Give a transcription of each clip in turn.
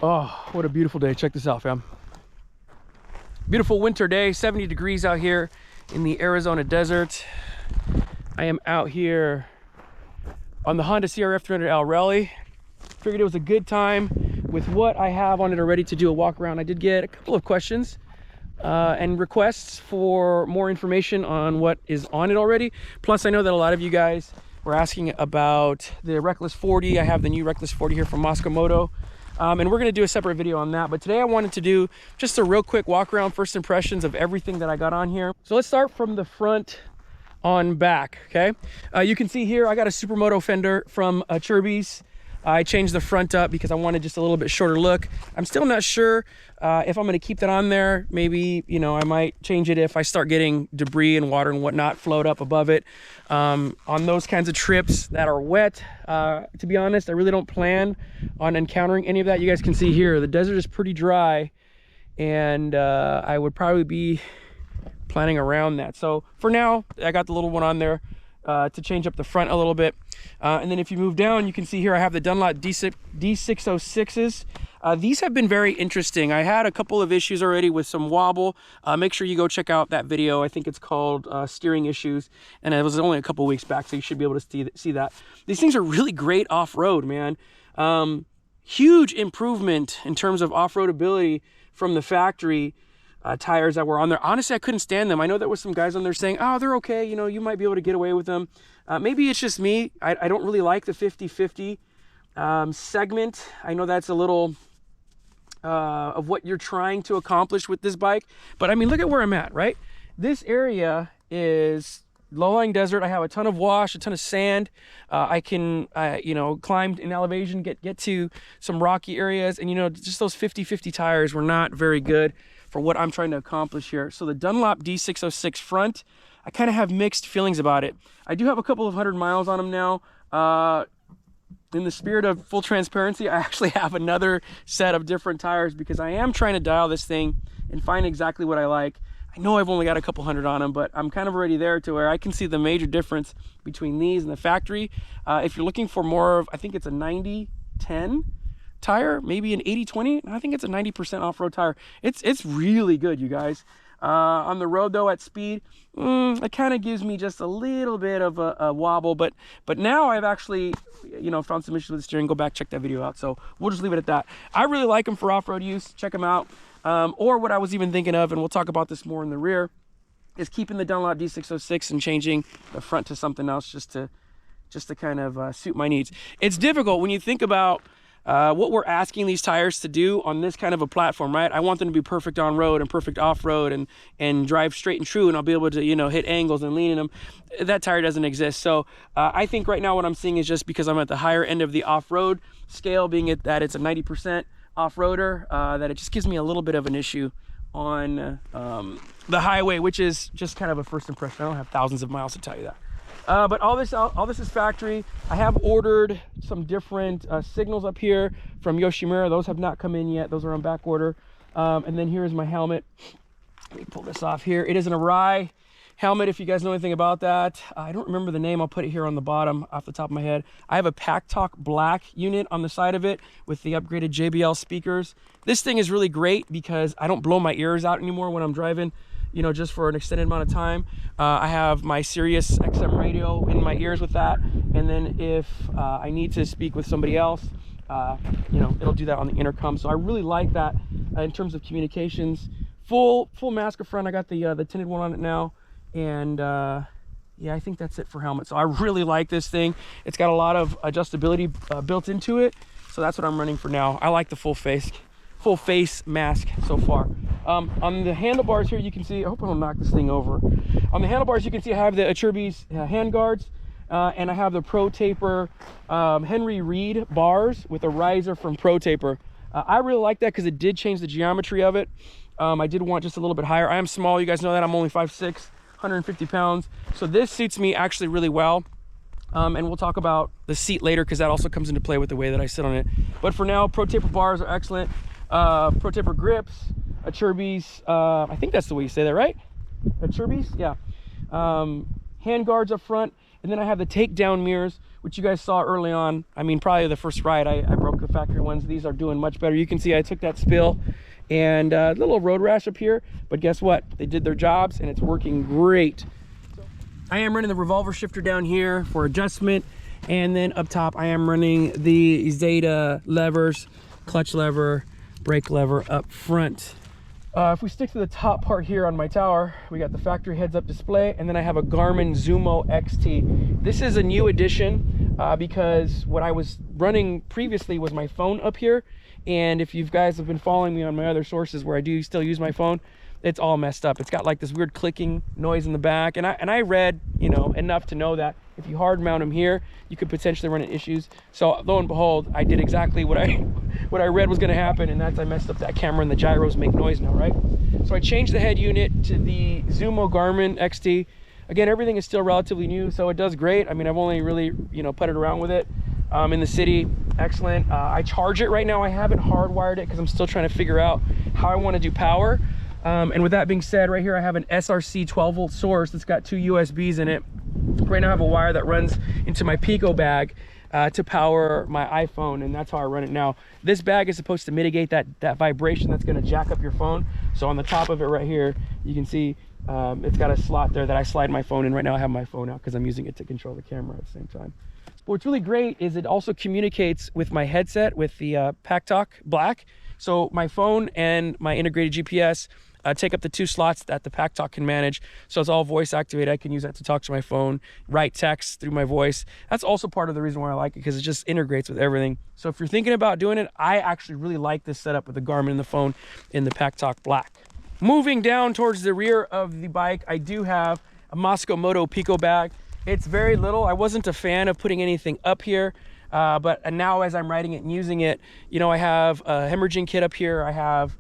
Oh, what a beautiful day. Check this out, fam. Beautiful winter day, 70 degrees out here in the Arizona desert. I am out here on the Honda CRF300L Rally. Figured it was a good time with what I have on it already to do a walk around. I did get a couple of questions and requests for more information on what is on it already. Plus, I know that a lot of you guys were asking about the Reckless 40. I have the new Reckless 40 here from Moscow Moto. And we're going to do a separate video on that. But today I wanted to do just a real quick walk around, first impressions of everything that I got on here. So let's start from the front on back, okay? You can see here I got a Supermoto fender from Chirby's. I changed the front up because I wanted just a little bit shorter look. I'm still not sure if I'm going to keep that on there. Maybe, you know, I might change it if I start getting debris and water and whatnot float up above it. On those kinds of trips that are wet, to be honest, I really don't plan on encountering any of that. You guys can see here, the desert is pretty dry, and I would probably be planning around that. So for now, I got the little one on there to change up the front a little bit. And then if you move down, you can see here I have the Dunlop D606s. These have been very interesting. I had a couple of issues already with some wobble. Make sure you go check out that video. I think it's called Steering Issues, and it was only a couple weeks back, so you should be able to see that. These things are really great off-road, man. Huge improvement in terms of off-road ability from the factory tires that were on there. Honestly, I couldn't stand them. I know there was some guys on there saying, oh, they're okay, you know, you might be able to get away with them. Maybe it's just me. I don't really like the 50-50 segment. I know that's a little of what you're trying to accomplish with this bike, but I mean, look at where I'm at, right? This area is low-lying desert. I have a ton of wash, a ton of sand. I can, you know, climb in elevation, get to some rocky areas, and you know, just those 50-50 tires were not very good for what I'm trying to accomplish here. So the Dunlop D606 front, I kind of have mixed feelings about it. I do have a couple of 100 miles on them now. In the spirit of full transparency, I actually have another set of different tires because I am trying to dial this thing and find exactly what I like. I know I've only got a couple hundred on them, but I'm kind of already there to where I can see the major difference between these and the factory. If you're looking for more of, I think it's a 90-10 tire, maybe an 80-20. I think it's a 90% off-road tire. It's really good, you guys. On the road though, at speed, it kind of gives me just a little bit of a wobble, but now I've actually, you know, found some issues with the steering. Go back, check that video out. So we'll just leave it at that. I really like them for off-road use. Check them out. Or what I was even thinking of, and we'll talk about this more in the rear, is keeping the Dunlop D606 and changing the front to something else just to kind of suit my needs. It's difficult when you think about what we're asking these tires to do on this kind of a platform, right? I want them to be perfect on road and perfect off road and drive straight and true, and I'll be able to, you know, hit angles and lean in them. That tire doesn't exist. So I think right now what I'm seeing is just because I'm at the higher end of the off-road scale, being that it's a 90% off-roader, that it just gives me a little bit of an issue on the highway, which is just kind of a first impression. I don't have thousands of miles to tell you that. But all this is factory. I have ordered some different signals up here from Yoshimura. Those have not come in yet. Those are on back order. And then here's my helmet. Let me pull this off here. It is an Arai helmet, if you guys know anything about that. I don't remember the name. I'll put it here on the bottom off the top of my head. I have a Pack Talk black unit on the side of it with the upgraded JBL speakers. This thing is really great because I don't blow my ears out anymore when I'm driving, you know, just for an extended amount of time. I have my Sirius XM radio in my ears with that, And then if I need to speak with somebody else, you know, it'll do that on the intercom. So I really like that in terms of communications. Full mask up front. I got the tinted one on it now, and yeah, I think that's it for helmet. So I really like this thing. It's got a lot of adjustability built into it, so that's what I'm running for now. I like the full face mask so far. On the handlebars here, you can see, I hope I don't knock this thing over. On the handlebars, you can see I have the Achirby's hand guards, and I have the Pro Taper Henry Reed bars with a riser from Pro Taper. I really like that because it did change the geometry of it. I did want just a little bit higher. I am small, you guys know that. I'm only 5'6", 150 pounds. So this suits me actually really well. And we'll talk about the seat later because that also comes into play with the way that I sit on it. But for now, Pro Taper bars are excellent. Pro Taper grips, Achirby's, I think that's the way you say that, right? Achirby's, yeah. Hand guards up front. And then I have the takedown mirrors, which you guys saw early on. I mean, probably the first ride, I broke the factory ones. These are doing much better. You can see I took that spill and a little road rash up here, but guess what? They did their jobs and it's working great. I am running the revolver shifter down here for adjustment, and then up top I am running the Zeta levers, clutch lever, brake lever up front. If we stick to the top part here on my tower, we got the factory heads-up display, and then I have a Garmin Zumo XT. This is a new addition because what I was running previously was my phone up here, and if you guys have been following me on my other sources where I do still use my phone, it's all messed up. It's got like this weird clicking noise in the back, and I read, you know, enough to know that if you hard mount them here, you could potentially run into issues. So lo and behold, I did exactly what I read was going to happen, and that's I messed up that camera, and the gyros make noise now, right? So I changed the head unit to the Zumo Garmin XT. Again, everything is still relatively new, so it does great. I mean, I've only really, you know, putted around with it in the city. Excellent. I charge it right now. I haven't hardwired it because I'm still trying to figure out how I want to do power. And with that being said, right here I have an SRC 12-volt source that's got 2 USBs in it. Right now I have a wire that runs into my Pico bag to power my iPhone, and that's how I run it now. This bag is supposed to mitigate that vibration that's going to jack up your phone. So on the top of it right here, you can see it's got a slot there that I slide my phone in. Right now I have my phone out because I'm using it to control the camera at the same time. But what's really great is it also communicates with my headset with the Pack Talk Black. So my phone and my integrated GPS take up the 2 slots that the Pack Talk can manage. So it's all voice activated. I can use that to talk to my phone, write text through my voice. That's also part of the reason why I like it, because it just integrates with everything. So if you're thinking about doing it, I actually really like this setup with the Garmin and the phone in the Pack Talk Black. Moving down towards the rear of the bike, I do have a Moscow Moto Pico bag. It's very little. I wasn't a fan of putting anything up here. But now as I'm riding it and using it, you know, I have a hemorrhaging kit up here. I have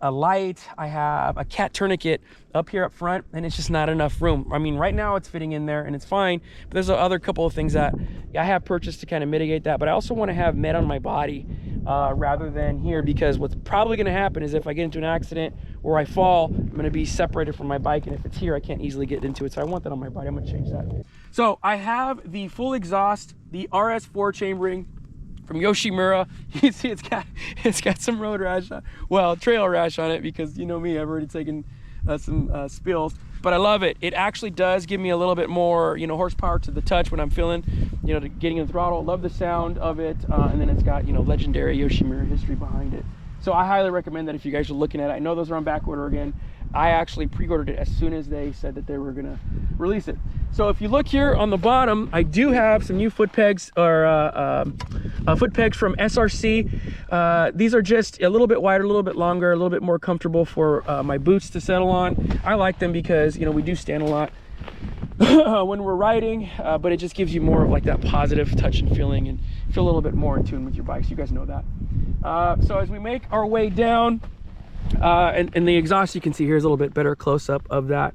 a light, I have a cat tourniquet up here up front, and it's just not enough room. I mean, right now it's fitting in there and it's fine, but there's other couple of things that I have purchased to kind of mitigate that. But I also want to have med on my body rather than here, because what's probably going to happen is if I get into an accident or I fall, I'm going to be separated from my bike, and if it's here I can't easily get into it. So I want that on my body. I'm going to change that. So I have the full exhaust, the RS4 chambering from Yoshimura. You can see it's got some road rash, well, trail rash on it, because you know me, I've already taken some spills, but I love it. It actually does give me a little bit more, you know, horsepower to the touch when I'm feeling, you know, getting in the throttle. Love the sound of it, and then it's got, you know, legendary Yoshimura history behind it. So I highly recommend that if you guys are looking at it. I know those are on back order again. I actually pre-ordered it as soon as they said that they were gonna release it. So if you look here on the bottom, I do have some new foot pegs, or foot pegs from SRC. These are just a little bit wider, a little bit longer, a little bit more comfortable for my boots to settle on. I like them because, you know, we do stand a lot when we're riding, but it just gives you more of like that positive touch and feeling, and feel a little bit more in tune with your bikes. You guys know that. So as we make our way down, and the exhaust, you can see here's a little bit better close-up of that.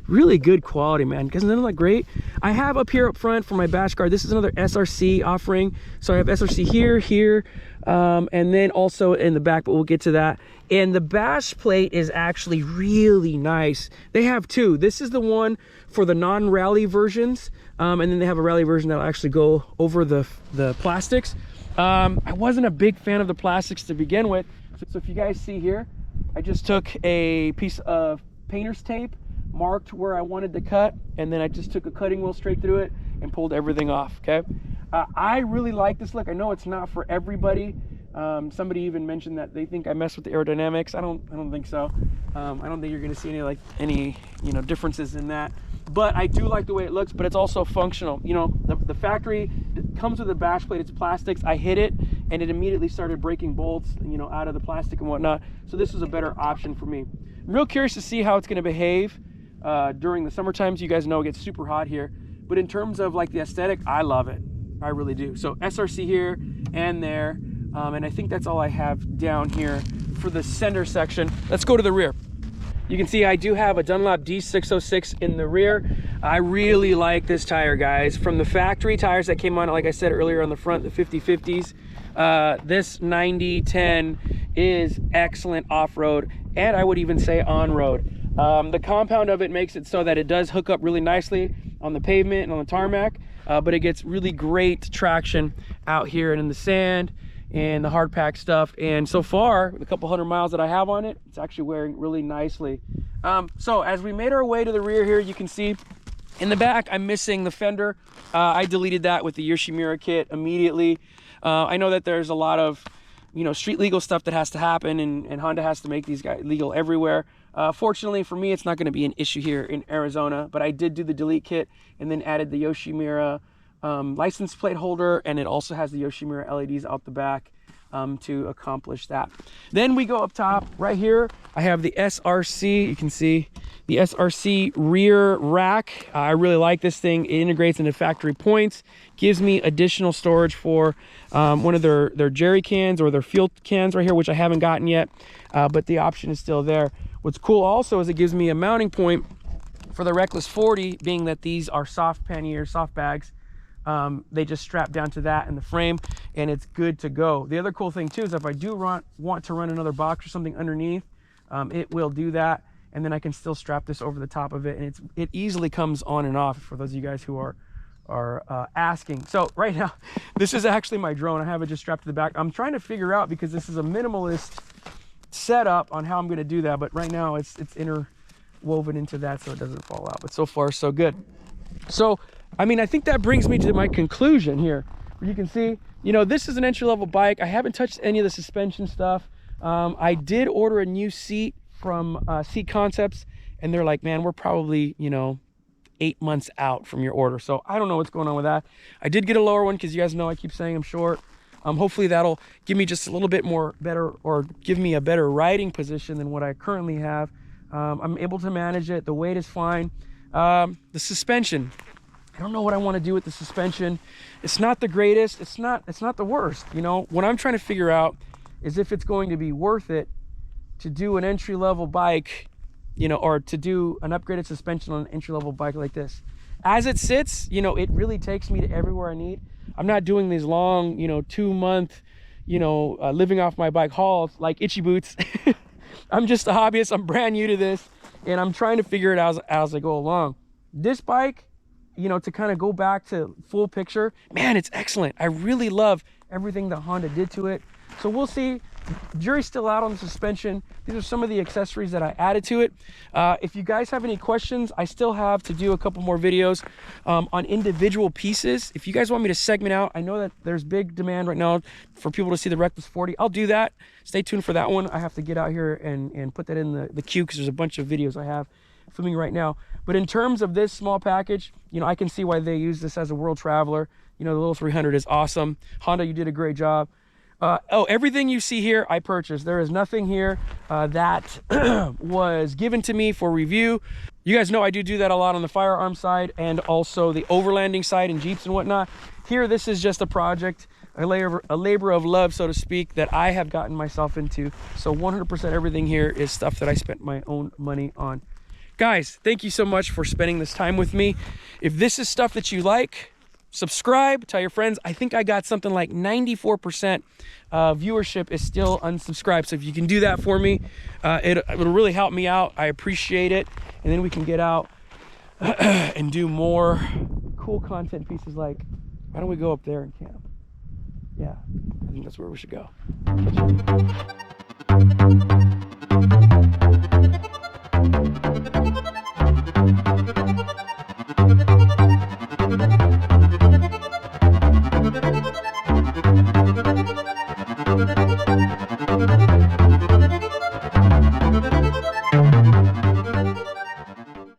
Really good quality, man. Isn't that great? I have up here up front for my bash guard, this is another SRC offering. So I have SRC here, and then also in the back, but we'll get to that. And the bash plate is actually really nice. They have 2. This is the one for the non-rally versions, and then they have a rally version that'll actually go over the plastics. I wasn't a big fan of the plastics to begin with. So if you guys see here, I just took a piece of painter's tape, marked where I wanted to cut, and then I just took a cutting wheel straight through it, and pulled everything off, okay? I really like this look. I know it's not for everybody. Somebody even mentioned that they think I mess with the aerodynamics. I don't think so. I don't think you're gonna see any differences in that. But I do like the way it looks, but it's also functional. You know, the factory comes with a bash plate, it's plastics. I hit it and it immediately started breaking bolts, out of the plastic and whatnot. So this was a better option for me. I'm real curious to see how it's gonna behave during the summer times. You guys know it gets super hot here. But in terms of like the aesthetic, I love it. I really do. So SRC here and there. And I think that's all I have down here for the center section. Let's go to the rear. You can see I do have a Dunlop D606 in the rear. I really like this tire, guys. From the factory tires that came on, like I said earlier, on the front, the 50/50s, this 90/10 is excellent off-road, and I would even say on-road. The compound of it makes it so that it does hook up really nicely on the pavement and on the tarmac, but it gets really great traction out here and in the sand and the hard pack stuff. And so far, the couple hundred miles that I have on it, it's actually wearing really nicely. So as we made our way to the rear here, you can see in the back I'm missing the fender. I deleted that with the Yoshimura kit immediately. I know that there's a lot of street legal stuff that has to happen, and Honda has to make these guys legal everywhere. Fortunately for me, it's not going to be an issue here in Arizona, but I did do the delete kit and then added the Yoshimura license plate holder, and it also has the Yoshimura LEDs out the back to accomplish that. Then we go up top right here. I have the SRC. You can see the SRC rear rack. I really like this thing. It integrates into factory points, gives me additional storage for one of their jerry cans or their fuel cans right here, which I haven't gotten yet, but the option is still there. What's cool also is it gives me a mounting point for the Reckless 40, being that these are soft panniers, soft bags. They just strap down to that in the frame, and it's good to go. The other cool thing too is if I do want to run another box or something underneath, it will do that, and then I can still strap this over the top of it, and it easily comes on and off for those of you guys who are asking. So right now, this is actually my drone. I have it just strapped to the back. I'm trying to figure out, because this is a minimalist setup, on how I'm going to do that, but right now it's interwoven into that so it doesn't fall out. But so far so good. So I mean, I think that brings me to my conclusion here. You can see, this is an entry-level bike. I haven't touched any of the suspension stuff. I did order a new seat from Seat Concepts, and they're like, man, we're probably 8 months out from your order. So I don't know what's going on with that. I did get a lower one because you guys know I keep saying I'm short. Hopefully that'll give me just a little bit more better, or give me a better riding position than what I currently have. I'm able to manage it. The weight is fine. The suspension, I don't know what I want to do with the suspension. It's not the greatest. It's not the worst. What I'm trying to figure out is if it's going to be worth it to do an entry-level bike, or to do an upgraded suspension on an entry-level bike like this. As it sits, it really takes me to everywhere I need. I'm not doing these long, 2-month, living off my bike hauls like Itchy Boots. I'm just a hobbyist. I'm brand new to this, and I'm trying to figure it out as I go along. This bike, to kind of go back to full picture, man, it's excellent. I really love everything that Honda did to it. So we'll see. Jury's still out on the suspension. These are some of the accessories that I added to it. If you guys have any questions, I still have to do a couple more videos on individual pieces. If you guys want me to segment out, I know that there's big demand right now for people to see the Reckless 40. I'll do that. Stay tuned for that one. I have to get out here and put that in the queue, because there's a bunch of videos I have filming right now. But in terms of this small package, I can see why they use this as a world traveler. The little 300 is awesome. Honda, you did a great job. Everything you see here, I purchased. There is nothing here that was given to me for review. You guys know I do that a lot on the firearm side, and also the overlanding side and Jeeps and whatnot. Here, this is just a project, a labor of love, so to speak, that I have gotten myself into. So 100% everything here is stuff that I spent my own money on. Guys, thank you so much for spending this time with me. If this is stuff that you like, subscribe, tell your friends. I think I got something like 94% viewership is still unsubscribed. So if you can do that for me, it'll really help me out. I appreciate it. And then we can get out and do more cool content pieces like, why don't we go up there and camp? Yeah, I think that's where we should go.